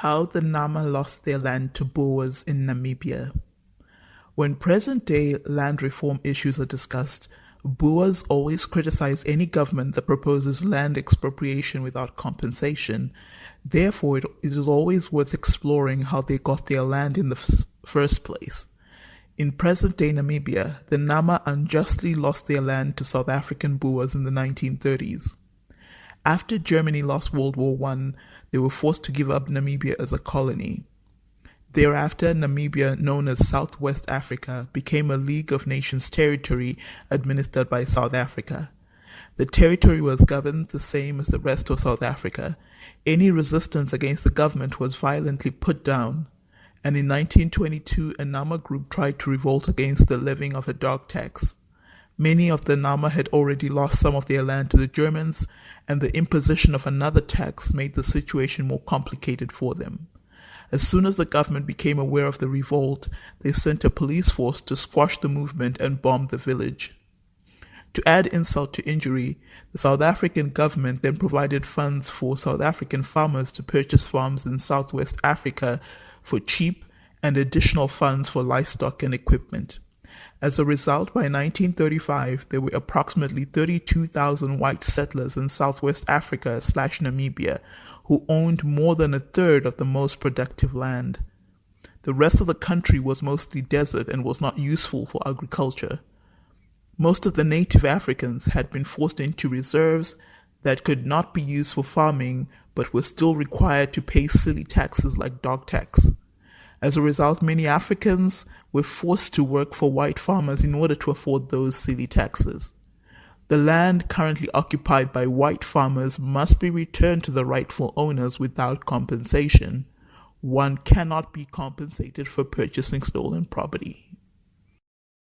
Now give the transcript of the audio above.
How the Nama lost their land to Boers in Namibia. When present-day land reform issues are discussed, Boers always criticize any government that proposes land expropriation without compensation. Therefore, it is always worth exploring how they got their land in the first place. In present-day Namibia, the Nama unjustly lost their land to South African Boers in the 1930s. After Germany lost World War I, they were forced to give up Namibia as a colony. Thereafter, Namibia, known as Southwest Africa, became a League of Nations territory administered by South Africa. The territory was governed the same as the rest of South Africa. Any resistance against the government was violently put down, and in 1922 a Nama group tried to revolt against the levying of a dog tax. Many of the Nama had already lost some of their land to the Germans, and the imposition of another tax made the situation more complicated for them. As soon as the government became aware of the revolt, they sent a police force to squash the movement and bomb the village. To add insult to injury, the South African government then provided funds for South African farmers to purchase farms in Southwest Africa for cheap and additional funds for livestock and equipment. As a result, by 1935, there were approximately 32,000 white settlers in Southwest Africa/Namibia who owned more than a third of the most productive land. The rest of the country was mostly desert and was not useful for agriculture. Most of the native Africans had been forced into reserves that could not be used for farming but were still required to pay silly taxes like dog tax. As a result, many Africans were forced to work for white farmers in order to afford those silly taxes. The land currently occupied by white farmers must be returned to the rightful owners without compensation. One cannot be compensated for purchasing stolen property.